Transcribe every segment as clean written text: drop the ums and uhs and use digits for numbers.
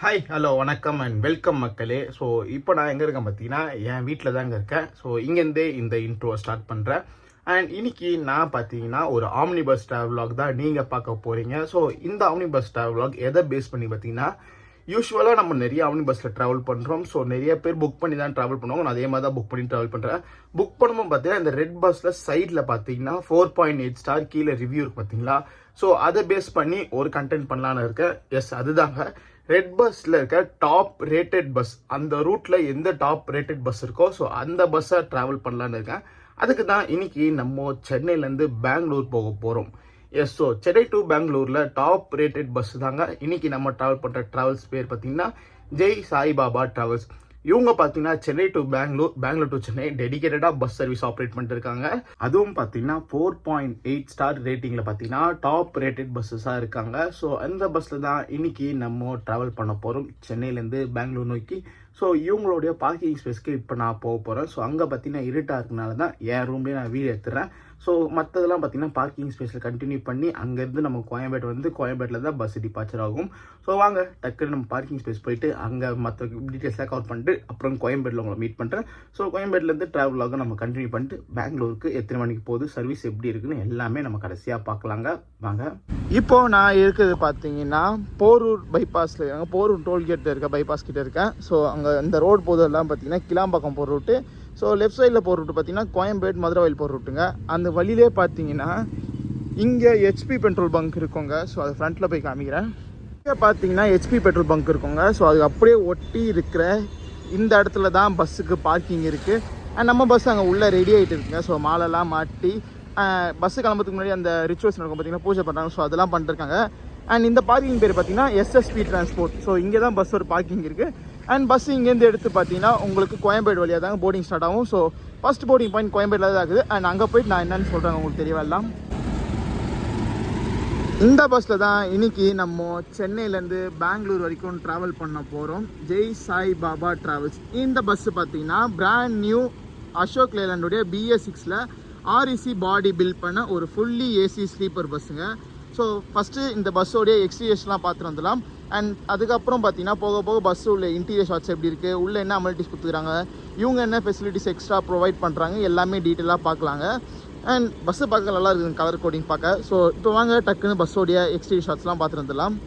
Hi hello வணக்கம் and welcome மக்களே. So இப்போ நான் எங்கே இருக்கேன் பார்த்தீங்கன்னா என் வீட்டில் தாங்க இருக்கேன். ஸோ இங்கேருந்தே இந்த இன்ட்ரோவை ஸ்டார்ட் பண்ணுறேன். அண்ட் இன்னைக்கு நான் பார்த்தீங்கன்னா ஒரு ஆம்னி பஸ் ட்ராவலாக் தான் நீங்கள் பார்க்க போகிறீங்க. ஸோ இந்த ஆம்னி பஸ் ட்ராவலாக் எதை பேஸ் பண்ணி பார்த்தீங்கன்னா, யூஸ்வலாக நம்ம நிறைய ஆம்னி பஸ்ஸில் ட்ராவல் பண்ணுறோம். ஸோ நிறைய பேர் புக் பண்ணி தான் ட்ராவல் பண்ணுவாங்க. நான் அதே மாதிரி தான் புக் பண்ணி ட்ராவல் பண்ணுறேன். புக் பண்ணும்போது பார்த்தீங்கன்னா இந்த ரெட் பஸ்ஸில் சைடில் பார்த்தீங்கன்னா 4.8 ஸ்டார் கீழே ரிவ்யூ இருக்கு பார்த்தீங்களா. ஸோ அதை பேஸ் பண்ணி ஒரு கண்டென்ட் பண்ணலான்னு இருக்கேன். எஸ், அதுதாங்க ரெட் பஸ்ஸில் இருக்க டாப் ரேட்டட் பஸ். அந்த ரூட்டில் எந்த டாப் ரேட்டட் பஸ் இருக்கோ ஸோ அந்த பஸ்ஸை ட்ராவல் பண்ணலான்னு இருக்கேன். அதுக்கு தான் இன்னைக்கு நம்ம சென்னையிலேருந்து பெங்களூர் போக போகிறோம். எஸ், ஸோ சென்னை டு பெங்களூரில் டாப் ரேட்டட் பஸ் தாங்க இன்னைக்கு நம்ம ட்ராவல் பண்ணுற ட்ராவல்ஸ் பேர் பார்த்தீங்கன்னா ஜெய் சாய்பாபா ட்ராவல்ஸ். இவங்க பார்த்தீங்கன்னா சென்னை டு பெங்களூர், பெங்களூர் டு சென்னை டெடிகேட்டடாக பஸ் சர்வீஸ் ஆப்ரேட் பண்ணிட்டு இருக்காங்க. அதுவும் பார்த்தீங்கன்னா 4.8 ஸ்டார் ரேட்டிங்கில் பார்த்தீங்கன்னா டாப் ரேட்டட் பஸ்ஸஸாக இருக்காங்க. ஸோ அந்த பஸ்ஸில் தான் இன்னைக்கு நம்ம ட்ராவல் பண்ண போகிறோம் சென்னையிலேருந்து பெங்களூர் நோக்கி. ஸோ இவங்களுடைய பார்க்கிங் ஸ்பேஸ்க்கு இப்போ நான் போக போகிறேன். ஸோ அங்கே பார்த்தீங்கன்னா இருட்டாக இருக்கனால தான் என் ரூம்லேயே நான் வீடு எடுத்துறேன். ஸோ மற்றதெல்லாம் பார்த்தீங்கன்னா பார்க்கிங் ஸ்பேஸில் கண்டினியூ பண்ணி அங்கேருந்து நம்ம கோயம்பேடு வந்து கோயம்பேட்டில் தான் பஸ் டிபார்ச்சர் ஆகும். ஸோ வாங்க டக்குன்னு நம்ம பார்க்கிங் ஸ்பேஸ் போயிட்டு அங்கே மற்ற டீட்டெயில்ஸ்லாம் கவர் பண்ணிட்டு அப்புறம் கோயம்பேட்டில் உங்களை மீட் பண்ணுறேன். ஸோ கோயம்பேட்டிலேருந்து ட்ராவல் ஆக நம்ம கண்டினியூ பண்ணிட்டு பெங்களூருக்கு எத்தனை மணிக்கு போகுது, சர்வீஸ் எப்படி இருக்குன்னு எல்லாமே நம்ம கடைசியாக பார்க்கலாங்க. வாங்க. இப்போ நான் இருக்கிறது பார்த்தீங்கன்னா போரூர் பைபாஸில் இருக்காங்க. போரூர் டோல்கேட்டில் இருக்க பைபாஸ் கிட்டே இருக்கேன். ஸோ அங்கே இந்த ரோடு போதெல்லாம் பார்த்தீங்கன்னா கிளாம்பாக்கம் போகிற ரூட்டு. ஸோ லெஃப்ட் சைடில் போகிற ரூட்டு பார்த்தீங்கன்னா கோயம்பேடு மதுரை வயல் போகிற ரூட்டுங்க. அந்த வழியிலே பார்த்தீங்கன்னா இங்கே ஹெச்பி பெட்ரோல் பங்க் இருக்குங்க. ஸோ அது ஃப்ரண்ட்டில் போய் காமிக்கிறேன். இங்கே பார்த்தீங்கன்னா ஹெச்பி பெட்ரோல் பங்க் இருக்குங்க. ஸோ அதுக்கு அப்படியே ஒட்டி இருக்கிற இந்த இடத்துல தான் பஸ்ஸுக்கு பார்க்கிங் இருக்குது. அண்ட் நம்ம பஸ் அங்கே உள்ளே ரெடி ஆகிட்டு இருக்குங்க. ஸோ மாலைலாம் மாட்டி பஸ்ஸு கிளம்புறதுக்கு முன்னாடி அந்த ரிச்சுவல்ஸ் நடக்கும் பார்த்தீங்கன்னா, பூஜை பண்ணுறாங்க. ஸோ அதெல்லாம் பண்ணிருக்காங்க. அண்ட் இந்த பார்க்கிங் பேர் பார்த்தீங்கன்னா எஸ்எஸ்பி டிரான்ஸ்போர்ட். ஸோ இங்கே தான் பஸ் ஒரு பார்க்கிங் இருக்குது. அண்ட் பஸ் இங்கேருந்து எடுத்து பார்த்தீங்கன்னா உங்களுக்கு கோயம்பேடு வழியாக தாங்க போர்டிங் ஸ்டார்ட் ஆகும். ஸோ ஃபஸ்ட் போர்டிங் பாயிண்ட் கோயம்பேடில் தான் இருக்குது. அண்ட் அங்கே போயிட்டு நான் என்னென்னு சொல்கிறேன் உங்களுக்கு தெரியவெல்லாம். இந்த பஸ்ஸில் தான் இன்னைக்கு நம்ம சென்னையிலேருந்து பெங்களூர் வரைக்கும் ட்ராவல் பண்ண போகிறோம். ஜெய் சாய் பாபா ட்ராவல்ஸ். இந்த பஸ்ஸு பார்த்தீங்கன்னா பிராண்ட் நியூ அசோக் லேலண்டுடைய BA6ல் REC பாடி பில்ட் பண்ண ஒரு ஃபுல்லி ஏசி ஸ்லீப்பர் பஸ்ஸுங்க. ஸோ ஃபஸ்ட்டு இந்த பஸ்ஸோடைய எக்ஸ்டீரியர்ஸ்லாம் பார்த்துட்டு வந்துடலாம். அண்ட் அதுக்கப்புறம் பார்த்தீங்கன்னா போக போக பஸ்ஸு உள்ள இன்டீரியர் ஷாட்ஸ் எப்படி இருக்குது, உள்ளே என்ன அமெனிட்டிஸ் கொடுத்துக்கிறாங்க, இவங்க என்ன ஃபெசிலிட்டிஸ் எக்ஸ்ட்ரா ப்ரொவைட் பண்ணுறாங்க, எல்லாமே டீட்டெயிலாக பார்க்கலாங்க. அண்ட் பஸ்ஸு பார்க்க நல்லா இருக்குது, கலர் கோடிங் பார்க்க. ஸோ இப்போ வாங்க டக்குன்னு பஸ்ஸோடைய எக்ஸ்டீரியர் ஷாட்ஸ்லாம் பார்த்துட்டு வந்துடலாம்.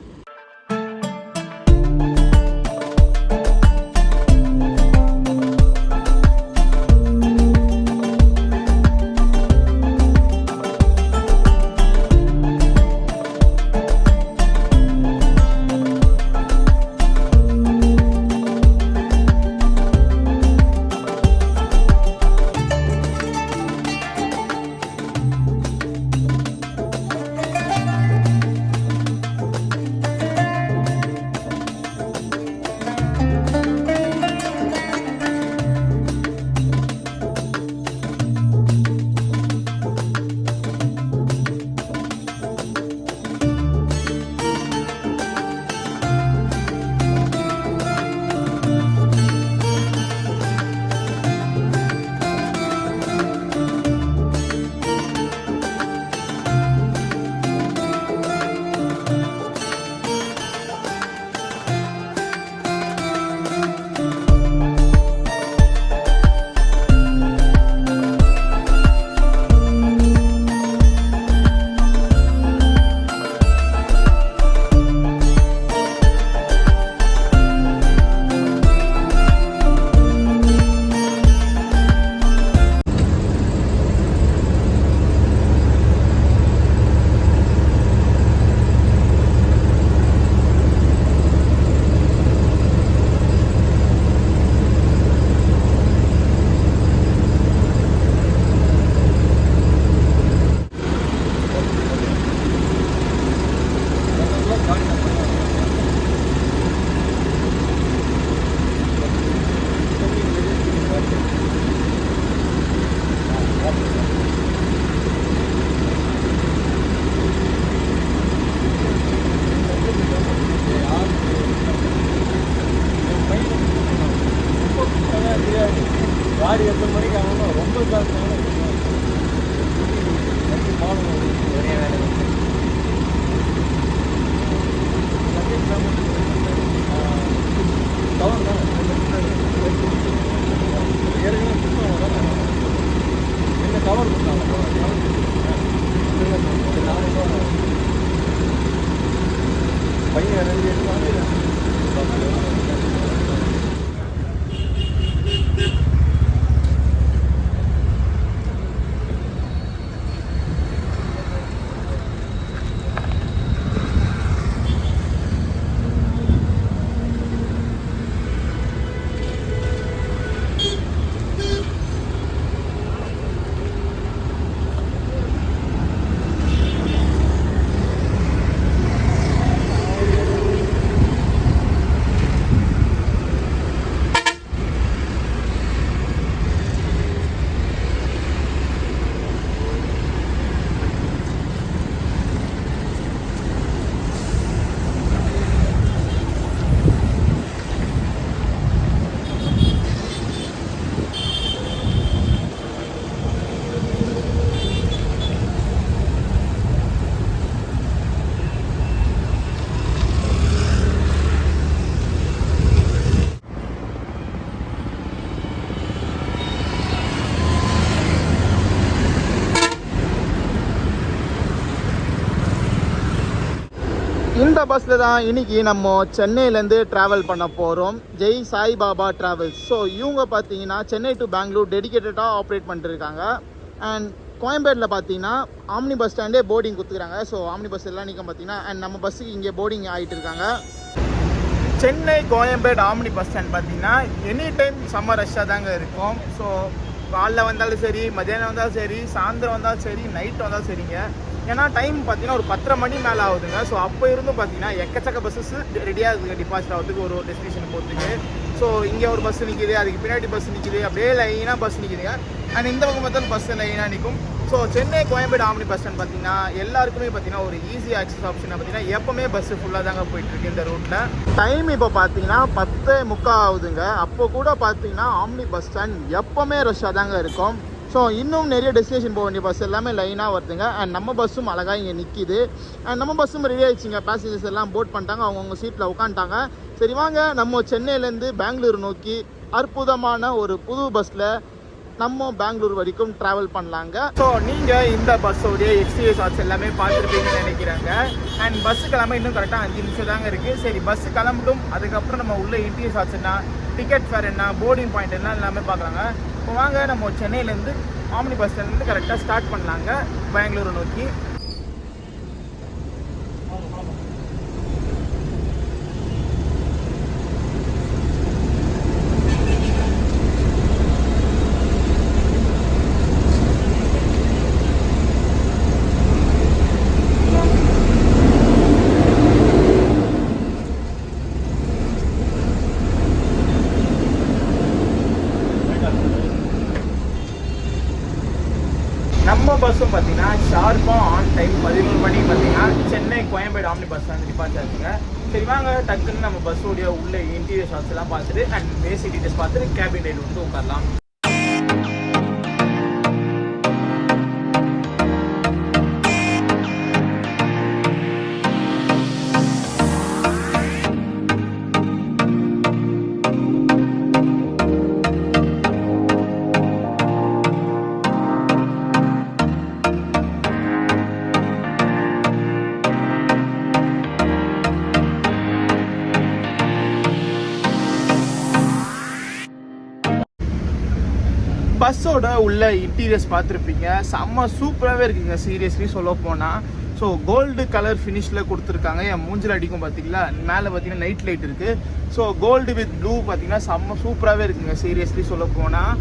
வாடி 8 மணிக்கு ஆகணும், ரொம்ப ஜாஸ்தியான ஒரே வேலை இந்த பஸ்ஸில் தான் இன்னைக்கு நம்ம சென்னையிலேருந்து ட்ராவல் பண்ண போகிறோம். ஜெய் சாய்பாபா ட்ராவல்ஸ். ஸோ இவங்க பார்த்தீங்கன்னா சென்னை டு பெங்களூர் டெடிக்கேட்டடாக ஆப்ரேட் பண்ணிட்டு இருக்காங்க. அண்ட் கோயம்பேட்டில் பார்த்தீங்கன்னா ஆம்னி பஸ் ஸ்டாண்டே போர்டிங் கொடுத்துக்கிறாங்க. ஸோ ஆம்னி பஸ் எல்லாம் நிற்கும் பார்த்தீங்கன்னா அண்ட் நம்ம பஸ்ஸுக்கு இங்கே போர்டிங் ஆகிட்டு இருக்காங்க. Chennai Koyambedu omni bus stand பார்த்தீங்கன்னா எனி டைம் செம்ம ரஷ்ஷாக தாங்க இருக்கும். ஸோ காலைல வந்தாலும் சரி, மத்தியானம் வந்தாலும் சரி, சாயந்தரம் வந்தாலும் சரி, நைட் வந்தாலும் சரிங்க. ஏன்னா டைம் பார்த்தீங்கன்னா ஒரு 10:30 மணி மேலே ஆகுதுங்க. ஸோ அப்போ இருந்தும் பார்த்தீங்கன்னா எக்கச்சக்க பஸ்ஸஸ் ரெடியாக இருக்குங்க டிபாசிட் ஆகிறதுக்கு ஒரு டெஸ்டினேஷன் போகிறதுக்கு. ஸோ இங்கே ஒரு பஸ் நிற்கிது, அதுக்கு பின்னாடி பஸ் நிற்கிது, அப்படியே லைனாக பஸ் நிற்கிதுங்க. அண்ட் இந்த பக்கம் பார்த்தாலும் பஸ் லைனாக நிற்கும். So Chennai Koyambedu omni bus stand பார்த்தீங்கன்னா எல்லாருக்குமே பார்த்தீங்கன்னா ஒரு ஈஸி ஆக்சஸ் ஆப்ஷன். பார்த்தீங்கன்னா எப்போவுமே பஸ்ஸு ஃபுல்லாக தாங்க போயிட்டுருக்கு இந்த ரூட்டில். டைம் இப்போ பார்த்தீங்கன்னா 10:45 ஆகுதுங்க. அப்போ கூட பார்த்தீங்கன்னா ஆம்னி பஸ் ஸ்டாண்ட் எப்போவுமே ரஷ்ஷாக தாங்க இருக்கும். ஸோ இன்னும் நிறைய டெஸ்டினேஷன் போக வேண்டிய பஸ் எல்லாமே லைனாக வருதுங்க. அண்ட் நம்ம பஸ்ஸும் அழகாக இங்கே நிற்கிது. அண்ட் நம்ம பஸ்ஸும் ரெடி ஆகிடுச்சிங்க. பேசஞ்சர்ஸ் எல்லாம் போட் பண்ணிட்டாங்க, அவங்கவுங்க சீட்டில் உட்காந்துட்டாங்க. சரி வாங்க நம்ம சென்னையிலேருந்து பெங்களூர் நோக்கி அற்புதமான ஒரு புது பஸ்ஸில் நம்ம பெங்களூர் வரைக்கும் ட்ராவல் பண்ணலாங்க. ஸோ நீங்கள் இந்த பஸ்ஸோடைய எக்ஸ்டீரியர் ஷாட்ஸ் எல்லாமே பார்த்துருப்பீங்கன்னு நினைக்கிறாங்க. அண்ட் பஸ்ஸு கிளம்ப இன்னும் கரெக்டாக 5 நிமிஷம் தாங்க இருக்குது. சரி பஸ்ஸு கிளம்பட்டும். அதுக்கப்புறம் நம்ம உள்ள இன்டீரியர் ஷாட்ஸ் என்ன, டிக்கெட் ஃபேர் என்ன, போர்டிங் பாயிண்ட் என்ன எல்லாமே பார்க்கலாங்க. இப்போ வாங்க நம்ம சென்னையிலேருந்து ஆம்னி பஸ் ஸ்டாண்ட்லேருந்து கரெக்டாக ஸ்டார்ட் பண்ணலாங்க பெங்களூரை நோக்கி. நம்ம பஸ்ஸும் பார்த்தீங்கன்னா ஷார்ப்பாக ஆன் டைம் 11 மணிக்கு பார்த்தீங்கன்னா Chennai Koyambedu omni bus stand departure இருக்குங்க. சரி வாங்க டக்குன்னு நம்ம பஸ்ஸோடைய உள்ள இன்டீரியர் ஷாட்ஸ் எல்லாம் பார்த்துட்டு அண்ட் பேசிக் டீட்டெயில்ஸ் பார்த்துட்டு கேபின் ரைடு வந்து உட்காரலாம். பஸ்ஸோட உள்ள இன்டீரியர்ஸ் பார்த்துருப்பீங்க, செம்ம சூப்பராகவே இருக்குங்க சீரியஸ்லி சொல்ல போனால். ஸோ கோல்டு கலர் ஃபினிஷில் கொடுத்துருக்காங்க. என் மூஞ்சில் அடிக்கும் பார்த்தீங்களா, மேலே பார்த்தீங்கன்னா நைட் லைட் இருக்குது. ஸோ கோல்டு வித் ப்ளூ பார்த்தீங்கன்னா செம்ம சூப்பராகவே இருக்குங்க சீரியஸ்லி சொல்ல போனால்.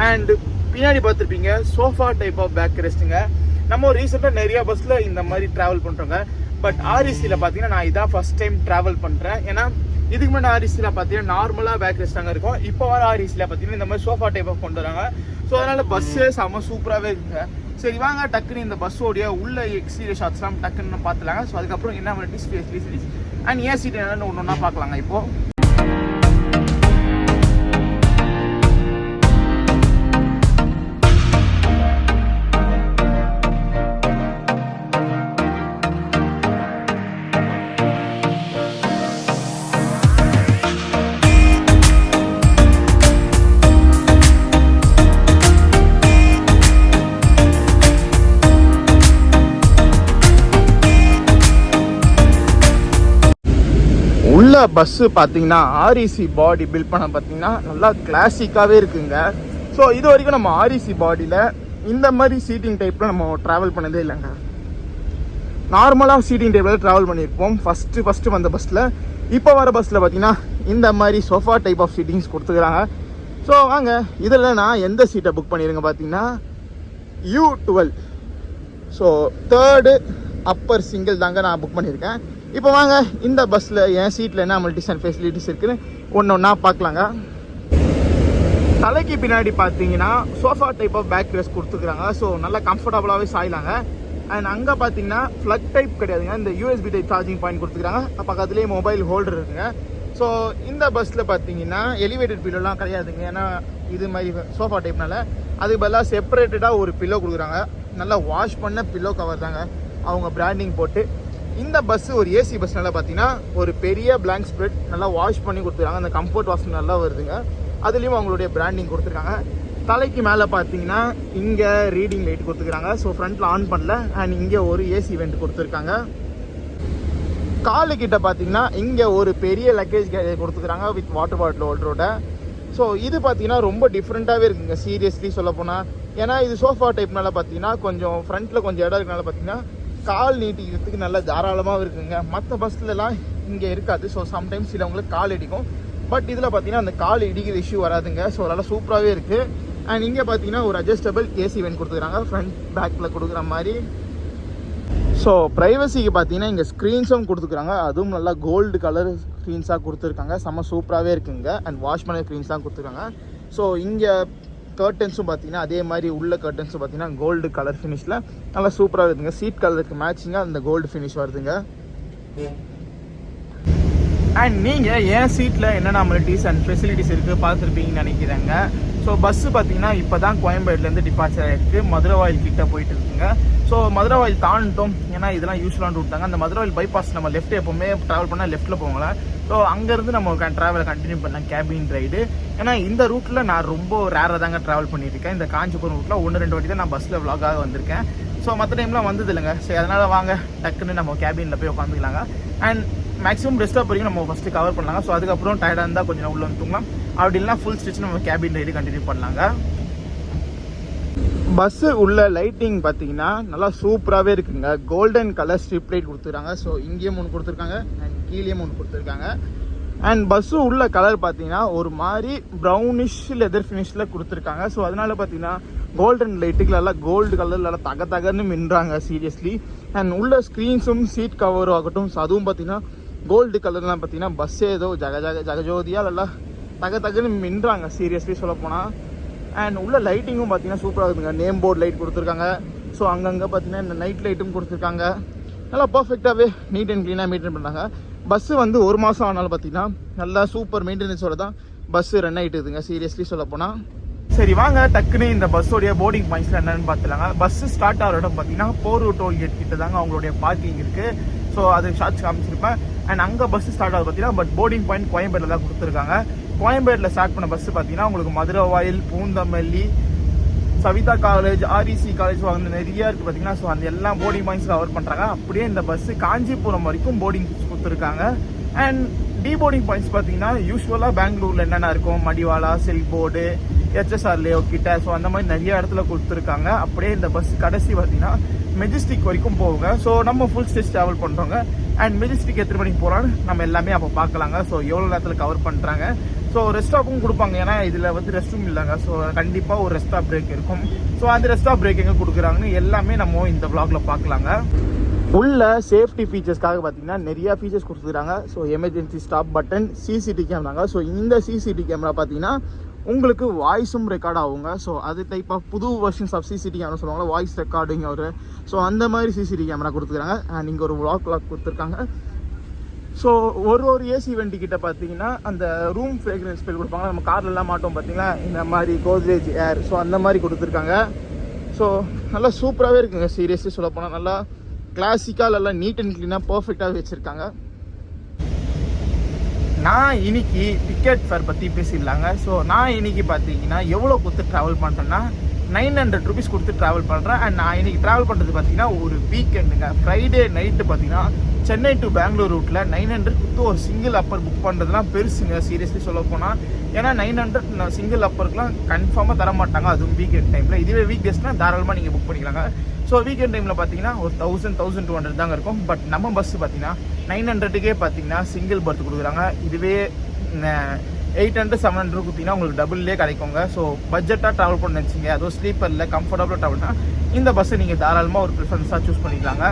அண்ட் பின்னாடி பார்த்துருப்பீங்க சோஃபா டைப் ஆஃப் பேக் ரெஸ்ட்டுங்க. நம்ம ரீசெண்டாக நிறையா பஸ்ஸில் இந்த மாதிரி ட்ராவல் பண்ணுறோங்க. பட் ஆர்இசியில் பார்த்தீங்கன்னா நான் இதான் ஃபஸ்ட் டைம் ட்ராவல் பண்ணுறேன். ஏன்னா இதுக்கு முன்னாடி ஆர்இசியில் பார்த்தீங்கன்னா நார்மலாக பேக் ரெஸ்ட் அங்கே இருக்கும். இப்போ வர ஆர்இசியில் பார்த்தீங்கன்னா இந்த மாதிரி சோஃபா டைப் ஆஃப் கொண்டு வராங்க. ஸோ அதனால் பஸ்ஸு செம்ம சூப்பராகவே இருக்குங்க. சரி வாங்க டக்குன்னு இந்த பஸ்ஸோடைய உள்ள எக்ஸ்டீரியர் ஷாட்ஸ்லாம் டக்குன்னு பார்த்துலாங்க. ஸோ அதுக்கப்புறம் என்ன ஃபெசிலிட்டிஸ் அண்ட் ஏன் சீட் என்னென்னு ஒன்று ஒன்றா பார்க்கலாங்க. இப்போது உள்ள பஸ்ஸு பார்த்தீங்கன்னா ஆர்இசி பாடி பில்ட் பண்ண பார்த்தீங்கன்னா நல்லா கிளாசிக்காகவே இருக்குங்க. ஸோ இது வரைக்கும் நம்ம ஆர்இசி பாடியில் இந்த மாதிரி சீட்டிங் டைப்பில் நம்ம ட்ராவல் பண்ணதே இல்லைங்க. நார்மலாக சீட்டிங் டைப்பில் ட்ராவல் பண்ணியிருப்போம் ஃபஸ்ட்டு வந்த பஸ்ஸில். இப்போ வர பஸ்ஸில் பார்த்தீங்கன்னா இந்த மாதிரி சோஃபா டைப் ஆஃப் சீட்டிங்ஸ் கொடுத்துக்கிறாங்க. ஸோ வாங்க இதில் நான் எந்த சீட்டை புக் பண்ணிடுங்க பார்த்தீங்கன்னா U12. So 3rd Appar single தாங்க நான் புக் பண்ணியிருக்கேன். இப்போ வாங்க இந்த பஸ்ஸில் என் சீட்டில் என்ன மல்டிஸ் அண்ட் ஃபெசிலிட்டிஸ் இருக்குன்னு ஒன்று ஒன்றா பார்க்கலாங்க. தலைக்கு பின்னாடி பார்த்தீங்கன்னா sofa type of back rest கொடுத்துருக்காங்க. ஸோ நல்லா கம்ஃபர்டபுளாகவே சாயலாங்க. அண்ட் அங்கே பார்த்தீங்கன்னா ஃப்ளக் டைப் கிடையாதுங்க, இந்த USB டைப் சார்ஜிங் பாயிண்ட் கொடுத்துருக்காங்க. பக்கத்துலேயே மொபைல் ஹோல்டர் இருக்குங்க. ஸோ இந்த பஸ்ஸில் பார்த்தீங்கன்னா எலிவேட்டட் பில்லோலாம் கிடையாதுங்க. ஏன்னா இது மாதிரி சோஃபா டைப்னால அதுக்கு பதிலாக செப்பரேட்டடாக ஒரு பில்லோ கொடுக்குறாங்க. நல்லா வாஷ் பண்ண பில்லோ கவர் தாங்க அவங்க பிராண்டிங் போட்டு. இந்த பஸ்ஸு ஒரு ஏசி பஸ்னால பார்த்தீங்கன்னா ஒரு பெரிய பிளாங்க் ஸ்ப்ரெட் நல்லா வாஷ் பண்ணி கொடுத்துருக்காங்க. அந்த கம்ஃபர்ட் வாஷ் நல்லா வருதுங்க. அதுலேயும் அவங்களுடைய பிராண்டிங் கொடுத்துருக்காங்க. தலைக்கு மேலே பார்த்தீங்கன்னா இங்கே ரீடிங் லைட் கொடுத்துருக்காங்க. ஸோ ஃப்ரண்ட்டில் ஆன் பண்ணல. அண்ட் இங்கே ஒரு ஏசி வெண்ட் கொடுத்துருக்காங்க. காலு கிட்ட பார்த்தீங்கன்னா இங்கே ஒரு பெரிய லக்கேஜ் கேரியர் கொடுத்துக்கிறாங்க வித் வாட்டர் பாட்டில் ஹோல்டரோட. ஸோ இது பார்த்தீங்கன்னா ரொம்ப டிஃப்ரெண்ட்டாகவே இருக்குங்க சீரியஸ்லி சொல்ல போனால். ஏன்னா இது சோஃபா டைப்னால பார்த்தீங்கன்னா கொஞ்சம் ஃப்ரண்ட்டில் கொஞ்சம் இடம் இருக்கனால பார்த்தீங்கன்னா கால் நீட்டிக்கிறதுக்கு நல்ல தாராளமாக இருக்குங்க. மற்ற பஸ்லலாம் இங்கே இருக்காது. ஸோ சம்டைம்ஸ் சிலவங்களுக்கு கால் இடிக்கும். பட் இதில் பார்த்தீங்கன்னா அந்த கால் இடிக்கிற இஷ்யூ வராதுங்க. ஸோ அதெல்லாம் சூப்பராகவே இருக்குது. அண்ட் இங்கே பார்த்தீங்கன்னா ஒரு அட்ஜஸ்டபிள் ஏசி வென்ட் கொடுத்துக்கிறாங்க ஃப்ரண்ட் பேக்கில் கொடுக்குற மாதிரி. ஸோ ப்ரைவசிக்கு பார்த்தீங்கன்னா இங்கே ஸ்க்ரீன்ஸும் கொடுத்துருக்காங்க. அதுவும் நல்லா கோல்டு கலர் ஸ்க்ரீன்ஸாக கொடுத்துருக்காங்க. செம்ம சூப்பராகவே இருக்குங்க. அண்ட் வாஷ் பண்ண ஸ்க்ரீன்ஸ்லாம் கொடுத்துருக்காங்க. ஸோ இங்கே கர்டன்ஸும் பார்த்தீங்கன்னா அதே மாதிரி உள்ள கர்டன்ஸும் பார்த்தீங்கன்னா கோல்டு கலர் ஃபினிஷில் நல்லா சூப்பராக இருக்குதுங்க. சீட் கலருக்கு மேட்சிங்காக அந்த கோல்டு ஃபினிஷ் வருதுங்க. அண்ட் நீங்கள் என் சீட்டில் என்னென்ன அமெனிட்டிஸ் அண்ட் ஃபெசிலிட்டிஸ் இருக்குது பார்த்துருப்பீங்கன்னு நினைக்கிறேங்க. ஸோ பஸ்ஸு பார்த்தீங்கன்னா இப்போ தான் கோயம்பேடுலேருந்து டிபார்ச்சர் ஆகிருக்கு. மதுரவாயில் கிட்டே போயிட்டு இருக்குங்க. ஸோ மதுரவாயில் தாண்டிட்டோம். ஏன்னா இதெல்லாம் யூஸ்வலான ரூட் தாங்க. அந்த மதுரவாயில் பைபாஸ் நம்ம லெஃப்ட் எப்போவுமே ட்ராவல் பண்ணால் லெஃப்ட்டில் போங்களேன். ஸோ அங்கேருந்து நம்ம ட்ராவலை கண்டினியூ பண்ணலாம் கேபின் ரைடு. ஏன்னா இந்த ரூட்டில் நான் ரொம்ப ரேராக தாங்க ட்ராவல் பண்ணியிருக்கேன். இந்த காஞ்சிபுரம் ரூட்டில் 1-2 வாட்டி தான் நான் பஸ்ஸில் விலாகாக வந்திருக்கேன். ஸோ மற்ற டைம்லாம் வந்தது இல்லைங்க. சரி அதனால் வாங்க டக்குன்னு நம்ம கேபினில் போய் உட்காந்துக்கலாங்க. அண்ட் மேக்ஸிமம் ரெஸ்ட் ஆஃப் வரைக்கும் நம்ம ஃபஸ்ட்டு கவர் பண்ணலாங்க. ஸோ அதுக்கப்புறம் டயர்டாக இருந்தால் கொஞ்சம் நேரம் உள்ள வந்து தூங்கலாம். அப்படி இல்லைனா ஃபுல் ஸ்டிச் நம்ம கேபின் ரைடு கண்டினியூ பண்ணலாங்க. பஸ்ஸு உள்ள லைட்டிங் பார்த்தீங்கன்னா நல்லா சூப்பராகவே இருக்குங்க. கோல்டன் கலர் ஸ்ட்ரிப் லைட் கொடுத்துருக்காங்க. ஸோ இங்கேயும் ஒன்று கொடுத்துருக்காங்க அண்ட் கீழேயும் ஒன்று கொடுத்துருக்காங்க. அண்ட் பஸ்ஸு உள்ள கலர் பார்த்தீங்கன்னா ஒரு மாதிரி ப்ரௌனிஷ் லெதர் ஃபினிஷில் கொடுத்துருக்காங்க. ஸோ அதனால பார்த்தீங்கன்னா கோல்டன் லைட்டுக்கு நல்லா கோல்டு கலரில் நல்லா தகன்னு மின்றாங்க சீரியஸ்லி. அண்ட் உள்ள ஸ்க்ரீன்ஸும் சீட் கவரும் ஆகட்டும். ஸோ அதுவும் பார்த்தீங்கன்னா கோல்டு கலர்லாம் பார்த்தீங்கன்னா பஸ்ஸே ஏதோ ஜகஜோதியாக நல்லா தகன்னு மின்றாங்க சீரியஸ்லி சொல்ல போனால். அண்ட் உள்ள லைட்டிங்கும் பார்த்தீங்கன்னா சூப்பராக இருக்குதுங்க. நேம் போர்டு லைட் கொடுத்துருக்காங்க. ஸோ அங்கங்கே பார்த்தீங்கன்னா இந்த நைட் லைட்டும் கொடுத்துருக்காங்க. நல்லா பர்ஃபெக்டாகவே நீட் அண்ட் க்ளீனாக மெயின்டைன் பண்ணுறாங்க. பஸ்ஸு வந்து 1 மாதம் ஆனாலும் பார்த்தீங்கன்னா நல்லா சூப்பர் மெயின்டெனன்ஸோட தான் பஸ்ஸு ரன் ஆகிட்டுதுங்க சீரியஸ்லி சொல்ல போனால். சரி வாங்க டக்குன்னு இந்த பஸ்ஸோடைய போர்டிங் பாயிண்ட்ஸ் என்னென்னு பார்த்துலாங்க. பஸ்ஸு ஸ்டார்ட் ஆகிற இடம் பார்த்தீங்கன்னா போரூர் டோல்கேட் கிட்ட தாங்க அவங்களுடைய பார்க்கிங் இருக்குது. ஸோ அது ஷார்ட்ஸ் காமிச்சிருப்பேன். அண்ட் அங்கே பஸ்ஸு ஸ்டார்ட் ஆகுது பார்த்தீங்கன்னா பட் போர்டிங் பாயிண்ட் கோயம்பேடில் தான் கொடுத்துருக்காங்க. கோயம்பேடில் ஸ்டார்ட் பண்ண பஸ்ஸு பார்த்தீங்கன்னா உங்களுக்கு Maduravoyal, Poonamallee, Savitha college, REC college வாங்க நிறையா இருக்குது பார்த்தீங்கன்னா. ஸோ அந்த எல்லா போர்டிங் பாயிண்ட்ஸ் கவர் பண்ணுறாங்க. அப்படியே இந்த பஸ்ஸு காஞ்சிபுரம் வரைக்கும் போர்டிங் கொடுத்துருக்காங்க. அண்ட் போர்டிங் பாயிண்ட்ஸ் பார்த்தீங்கன்னா யூஸ்வலாக பெங்களூரில் என்னென்ன இருக்கும், மடிவாலா, சில்க் போர்டு, ஹெச்எஸ்ஆர் லேயோ கிட்ட, ஸோ அந்த மாதிரி நிறைய இடத்துல கொடுத்துருக்காங்க. அப்படியே இந்த பஸ் கடைசி பார்த்தீங்கன்னா மெஜஸ்டிக் வரைக்கும் போகுங்க. ஸோ நம்ம ஃபுல் ஸ்டேஜ் ட்ராவல் பண்ணுறோங்க. அண்ட் மெஜஸ்டிக் எத்தனை மணிக்கு போகிறான்னு நம்ம எல்லாமே அப்போ பார்க்கலாங்க. ஸோ எவ்வளோ நேரத்தில் கவர் பண்ணுறாங்க. ஸோ ரெஸ்ட் ஸ்டாப்பும் கொடுப்பாங்க. ஏன்னா இதில் வந்து ரெஸ்ட் ரூம் இல்லைங்க. ஸோ கண்டிப்பாக ஒரு ரெஸ்ட் ஸ்டாப் பிரேக் இருக்கும். ஸோ அந்த ரெஸ்ட் ஸ்டாப் பிரேக் எங்கே கொடுக்குறாங்கன்னு எல்லாமே நம்ம இந்த vlogல பார்க்கலாங்க. உள்ள சேஃப்டி ஃபீச்சர்ஸ்க்காக பார்த்தீங்கன்னா நிறையா ஃபீச்சர்ஸ் கொடுத்துருக்காங்க. So emergency stop button, CCTV கேமராங்க. ஸோ இந்த சிசிடி கேமரா பார்த்தீங்கன்னா உங்களுக்கு வாய்ஸும் ரெக்கார்ட் ஆகுங்க. ஸோ அது டைப் ஆஃப் புது வெர்ஷன்ஸ் ஆஃப் சிசிடி கேமரா சொல்லுவாங்க, வாய்ஸ் ரெக்கார்டிங் ஒரு. ஸோ அந்த மாதிரி சிசிடி கேமரா கொடுத்துருக்காங்க. அண்ட் இங்கே ஒரு vlog கொடுத்துருக்காங்க. ஸோ ஒரு ஏசி வண்டி கிட்ட பார்த்தீங்கன்னா அந்த ரூம் ஃப்ரேக்ரன்ஸ் ஸ்மெல் கொடுப்பாங்க. நம்ம கார்லலாம் மாட்டோம் பார்த்தீங்களா, இந்த மாதிரி கோத்ரேஜ் ஏர். ஸோ அந்த மாதிரி கொடுத்துருக்காங்க. ஸோ நல்லா சூப்பராகவே இருக்குங்க சீரியஸ்லி சொல்ல போனால். நல்லா கிளாசிக்காக நல்லா நீட் அண்ட் க்ளீனாக பர்ஃபெக்டாக வச்சுருக்காங்க. நான் இன்னைக்கு டிக்கெட் ஃபேர் பற்றி பேசிடலாங்க. ஸோ நான் இன்னைக்கு பார்த்தீங்கன்னா எவ்வளோ கொடுத்து ட்ராவல் பண்ணுறேன்னா 900 rupees கொடுத்து ட்ராவல் பண்ணுறேன். அண்ட் நான் இன்னைக்கு ட்ராவல் பண்ணுறது பார்த்தீங்கன்னா ஒரு வீக்கெண்டுங்க. ஃப்ரைடே நைட்டு பார்த்தீங்கன்னா சென்னை டு பெங்களூர் ரூட்டில் 900 கொடுத்து ஒரு சிங்கிள் அப்பர் புக் பண்ணுறதுலாம் பெருசுங்க சீரியஸ்லி சொல்ல போனால். ஏன்னா 900 சிங்கிள் அப்பருக்குலாம் கன்ஃபார்மாக தர மாட்டாங்க, அதுவும் வீக்கெண்ட் டைமில். இதுவே வீக் டேஸ்னால் தாராளமாக நீங்கள் புக் பண்ணிக்கலாங்க. ஸோ வீக்கெண்ட் டைமில் பார்த்தீங்கன்னா ஒரு 1000-1200 தாங்க இருக்கும். பட் நம்ம பஸ்ஸு பார்த்தீங்கன்னா 900க்கே பார்த்தீங்கன்னா சிங்கிள் பர்த் கொடுக்குறாங்க. இதுவே 800-700 கொடுத்தீங்கன்னா உங்களுக்கு டபுள்லே கிடைக்குங்க. ஸோ பட்ஜெட்டாக ட்ராவல் பண்ண நினச்சிங்க, அதுவும் ஸ்லீப்பரில் கம்ஃபர்டபுளாக ட்ராவல்னா இந்த பஸ்ஸை நீங்கள் தாராளமாக ஒரு ப்ரிஃபரன்ஸாக சூஸ் பண்ணிக்கலாங்க.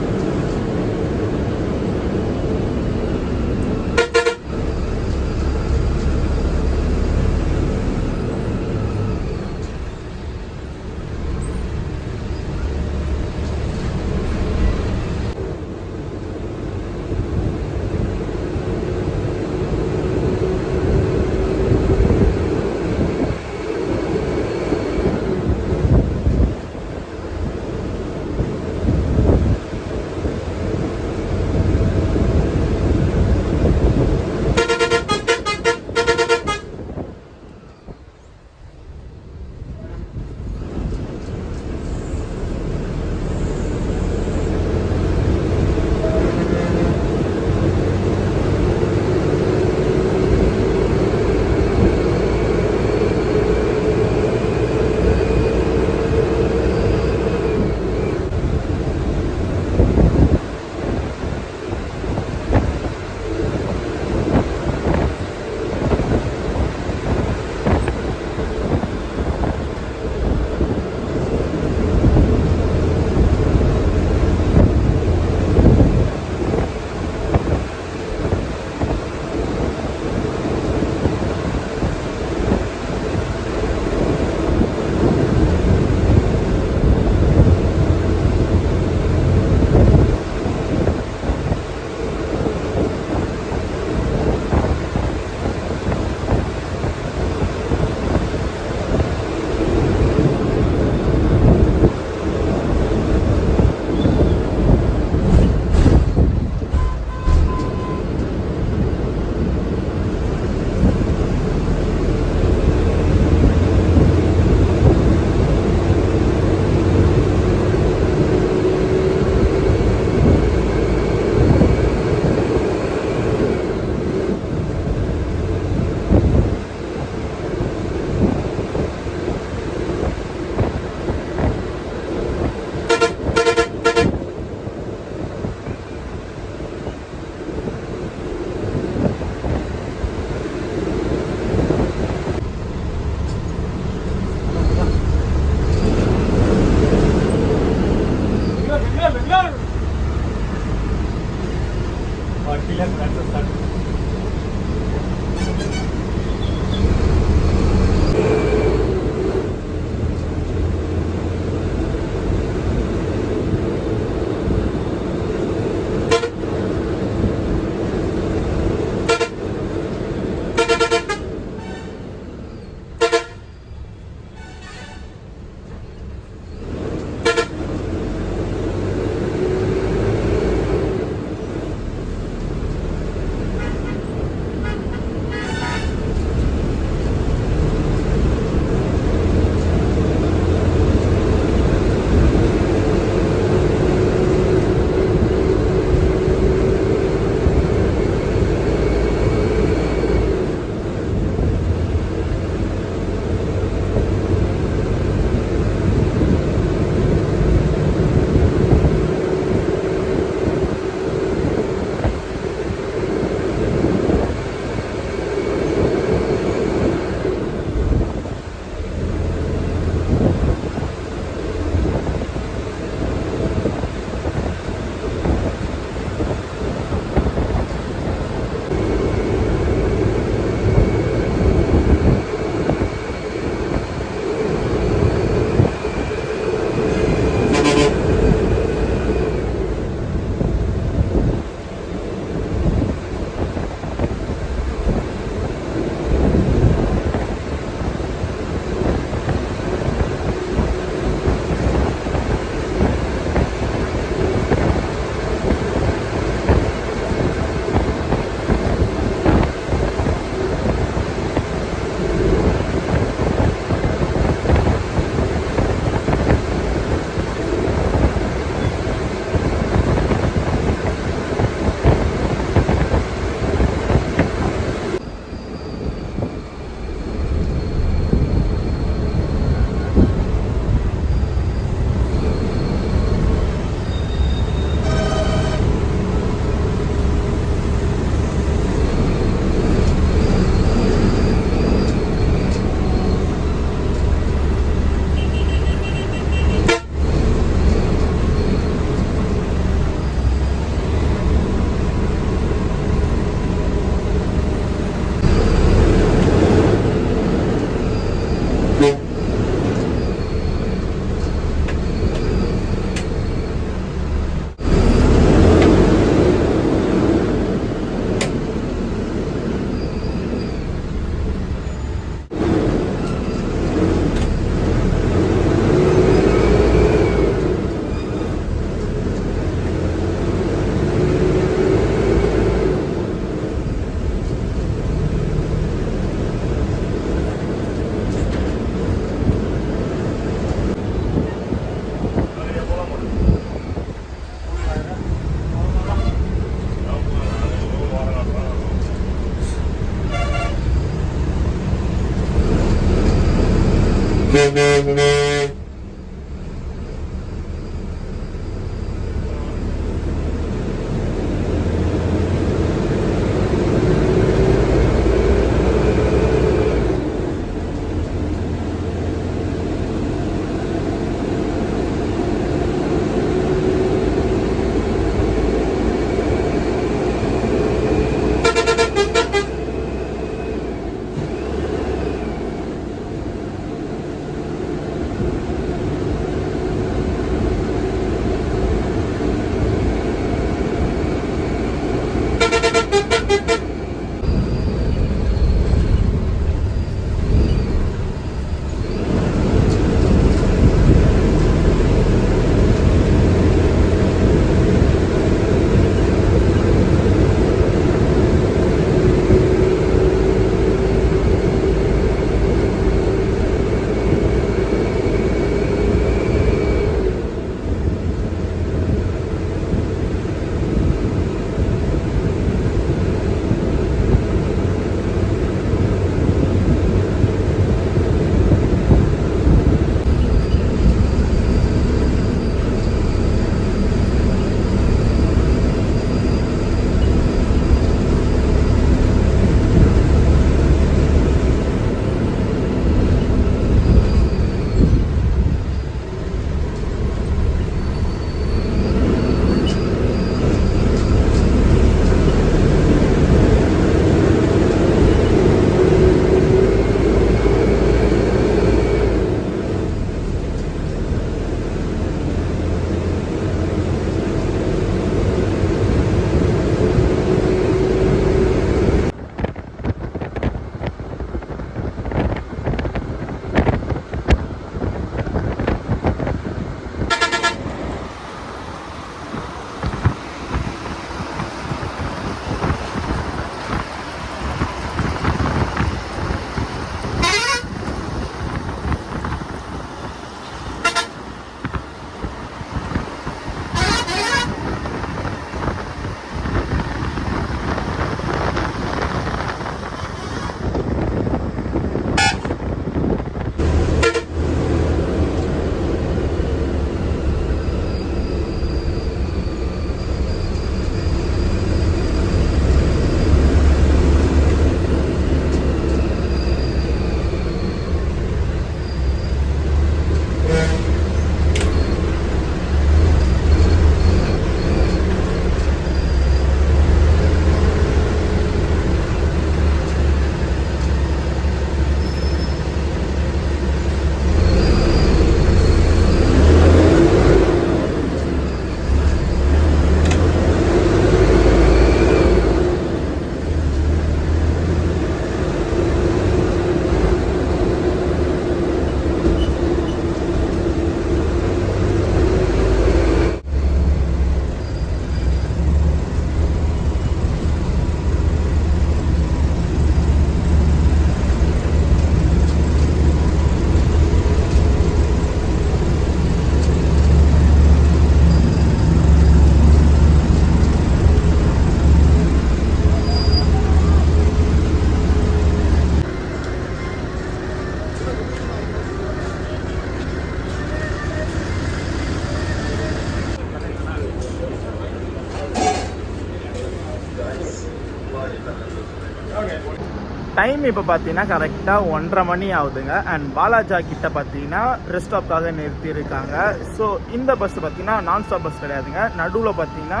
டைம் இப்போ பார்த்தீங்கன்னா கரெக்டாக 1:30 மணி ஆகுதுங்க. அண்ட் பாலாஜா கிட்ட பார்த்தீங்கன்னா ரெஸ்ட் ஸ்டாப்காக நிறுத்தியிருக்காங்க. ஸோ இந்த பஸ் பார்த்தீங்கன்னா நான் ஸ்டாப் பஸ் கிடையாதுங்க. நடுவில் பார்த்தீங்கன்னா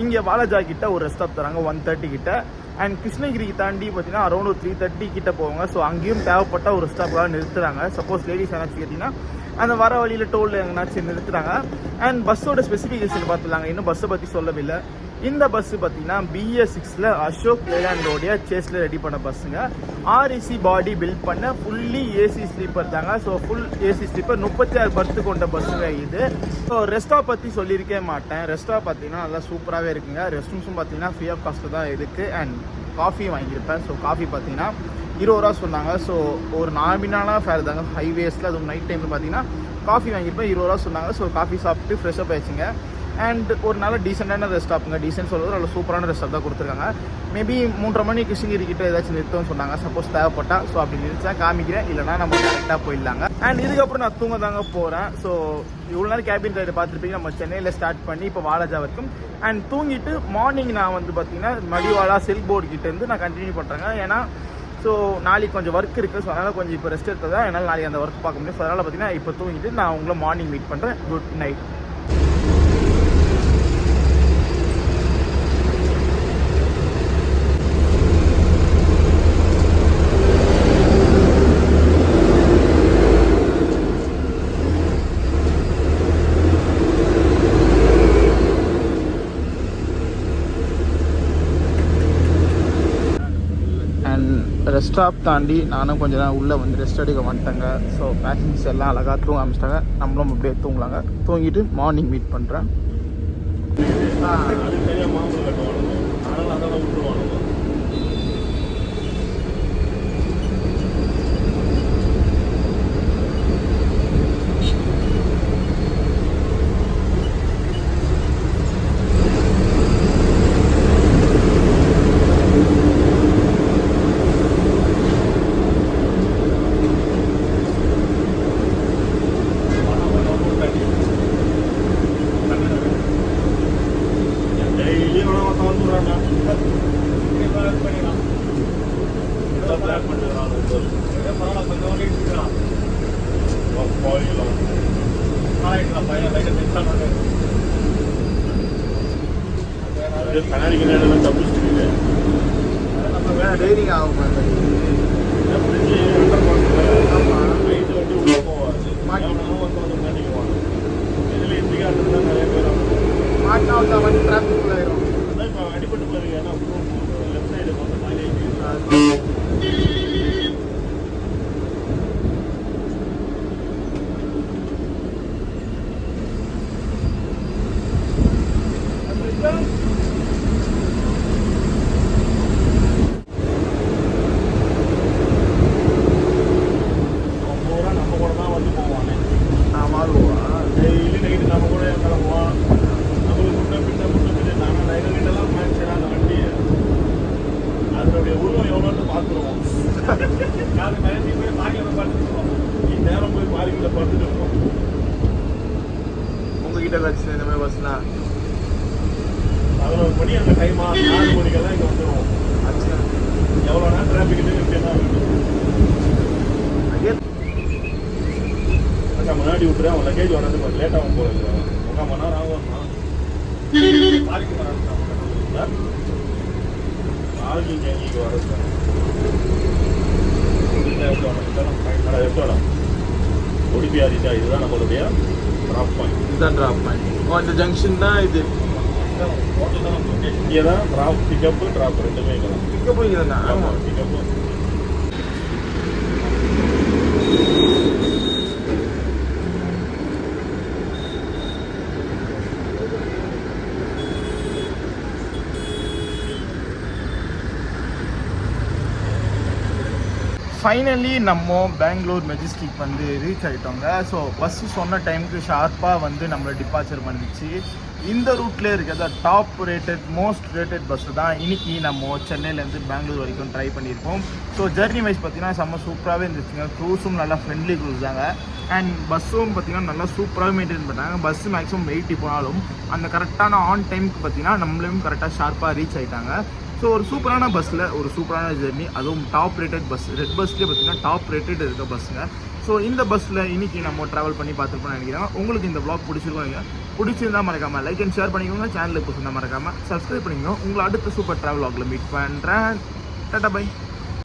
இங்கே பாலாஜா கிட்ட ஒரு ரெஸ்ட் ஸ்டாப் தராங்க 1:30 கிட்ட. அண்ட் கிருஷ்ணகிரிக்கு தாண்டி பார்த்தீங்கன்னா அரௌண்ட் ஒரு 3:30 கிட்ட போவாங்க. ஸோ அங்கேயும் தேவைப்பட்ட ஒரு ஸ்டாப்பாக நிறுத்துறாங்க. சப்போஸ் லேடிஸ் என்னாச்சு கேட்டிங்கன்னா அந்த வர வழியில் டோல் எங்கேனாச்சும் நிறுத்துறாங்க. அண்ட் பஸ்ஸோட ஸ்பெசிஃபிகேஷன் பார்த்துலாங்க. இன்னும் பஸ்ஸை பற்றி சொல்லவில்லை. இந்த பஸ் பார்த்தீங்கன்னா BS6ல் அசோக் லேலாண்டோடைய சேஸில் ரெடி பண்ண பஸ்ஸுங்க. RAC பாடி பில்ட் பண்ண ஃபுல்லி ஏசி ஸ்லீப்பர் தாங்க. ஸோ ஃபுல் ஏசி ஸ்லீப்பர் 36 பர்த்து கொண்ட பஸ்ஸுங்க இது. ஸோ ரெஸ்டாப் பற்றி சொல்லியிருக்கே மாட்டேன். ரெஸ்டாப் பார்த்தீங்கன்னா நல்லா சூப்பராகவே இருக்குங்க. ரெஸ்ட் ரூம்ஸும் பார்த்தீங்கன்னா ஃப்ரீ ஆஃப் காஸ்ட்டு தான் இருக்குது. அண்ட் காஃபி வாங்கியிருப்பேன். ஸோ காஃபி பார்த்தீங்கன்னா 20 ரூபா சொன்னாங்க. ஸோ ஒரு நார்மலான ஃபேர் தாங்க. ஹைவேஸில் அதுவும் நைட் டைமில் பார்த்தீங்கன்னா காஃபி வாங்கியிருப்பேன் 20 ரூபா சொன்னாங்க. ஸோ காஃபி சாப்பிட்டு ஃப்ரெஷ்அப் ஆயிடுச்சுங்க. அண்ட் ஒரு நல்ல டீசெண்டான ரெஸ்டாப்புங்க. டீசென்ட் சொல்கிறது நல்ல சூப்பரான ரெஸ்டாப் தான் கொடுத்துருக்காங்க. மேபி 3:30 மணி கிருஷ்ணகிரி கிட்ட ஏதாச்சும் நிறுத்தம்னு சொன்னாங்க. சப்போஸ் தேவைப்பட்டா ஸோ அப்படி நிறுத்தா காமிக்கிறேன், இல்லைனா நம்ம கரெக்டாக போயிடலாங்க. அண்ட் இதுக்கப்புறம் நான் தூங்க தாங்க போகிறேன். ஸோ இவ்வளோ நேரம் கேபின் ரைடு பார்த்துருப்பீங்க. நம்ம சென்னையில் ஸ்டார்ட் பண்ணி இப்போ வாலாஜா வரைக்கும். அண்ட் தூங்கிட்டு மார்னிங் நான் வந்து பார்த்தீங்கன்னா மடிவாலா சில்க் போர்டு கிட்டேருந்து நான் கண்டினியூ பண்ணுறேங்க. ஏன்னா ஸோ நாளைக்கு கொஞ்சம் ஒர்க் இருக்குது. ஸோ அதனால் கொஞ்சம் இப்போ ரெஸ்ட் எடுத்ததான் என்னால் நாளைக்கு அந்த ஒர்க் பார்க்க முடியும். ஸோ அதனால் பார்த்தீங்கன்னா இப்போ தூங்கிட்டு நான் உங்களை மார்னிங் மீட் பண்ணுறேன். Good night. ரெஸ்ட் ஸ்டாப் தாண்டி நானும் கொஞ்சம் நேரம் உள்ளே வந்து ரெஸ்ட் எடுக்க வந்துட்டேங்க. ஸோ பேசஞ்சர்ஸ் எல்லாம் அழகாக தூங்க ஆரம்பிச்சிட்டாங்க. நம்மளும் அப்படியே தூங்கலாங்க. தூங்கிட்டு மார்னிங் மீட் பண்ணுறேன். டெய்லிங் ஆகும். மாட்டினா வந்து டிராஃபிக் ஆயிரும். அடிப்பட்டு பாருங்க. ஏன்னா லெஃப்ட் சைடு உங்ககிட்ட ஏதாச்சும் இந்த மாதிரி பஸ்லாம் 11 மணி அந்த டைமா 4 மணிக்கெல்லாம் இங்கே வந்துடுவோம். ஆச்சு எவ்வளோ நேரம் டிராஃபிக் அக்கா முன்னாடி விட்டுறேன். அவன் லக்கேஜ் வரது கொஞ்சம் லேட்டாகவும் போகுது. 3 மணி நேரம் ஆகும். பார்க்கிங் எங்கே வரது உடுப்பி ஆதித்யா. இதுதான் நம்மளுடைய ட்ராப் பாயிண்ட். இதுதான் ட்ராப் பாயிண்ட். இந்த ஜங்ஷன் தான் இது. இங்கே தான் ட்ராப் பிக்கப்பு ட்ராப் ரெண்டுமே இருக்கலாம். பிக்கப்பு இங்கே தானே? ஆமாம் பிக்கப்பு. ஃபைனலி நம்ம பெங்களூர் மெஜஸ்டிக் வந்து ரீச் ஆகிட்டோங்க. ஸோ பஸ்ஸு சொன்ன டைமுக்கு ஷார்ப்பாக வந்து நம்மளை டிபார்ச்சர் பண்ணிச்சு. இந்த ரூட்லேயே இருக்கிற top rated most rated bus தான் இன்றைக்கி நம்ம சென்னையிலேருந்து பெங்களூர் வரைக்கும் ட்ரை பண்ணியிருக்கோம். ஸோ ஜர்னி வைஸ் பார்த்திங்கன்னா செம்ம சூப்பராகவே இருந்துச்சுங்க. க்ரூஸும் நல்லா ஃப்ரெண்ட்லி க்ரூஸ் தாங்க. அண்ட் பஸ்ஸும் பார்த்திங்கன்னா நல்லா சூப்பராகவே மெயின்டைன் பண்ணுறாங்க. பஸ்ஸு மேக்ஸிமம் 80 போனாலும் அந்த கரெக்டான ஆன் டைமுக்கு பார்த்திங்கன்னா நம்மளையும் கரெக்டாக ஷார்ப்பாக ரீச் ஆகிட்டாங்க. ஸோ ஒரு சூப்பரான பஸ்ஸில் ஒரு சூப்பரான ஜெர்னி, அதுவும் டாப் ரேட்டட் பஸ். ரெட் பஸ்லேயே பார்த்திங்கன்னா டாப் ரேட்டட் இருக்க பஸ்ஸுங்க. ஸோ இந்த பஸ்ஸில் இன்றைக்கி நம்ம ட்ராவல் பண்ணி பார்த்துருப்போம்னு நினைக்கிறேன். உங்களுக்கு இந்த vlog பிடிச்சிருக்கோங்க. பிடிச்சிருந்தா மறக்காமல் லைக் அண்ட் ஷேர் பண்ணிக்கோங்க. சேனலுக்கு பிடிச்சிருந்தா மறக்காமல் சப்ஸ்கிரைப் பண்ணிக்கோங்க. உங்களை அடுத்த சூப்பர் ட்ராவல் vlogல மீட் பண்ணுறேன். Tata bye.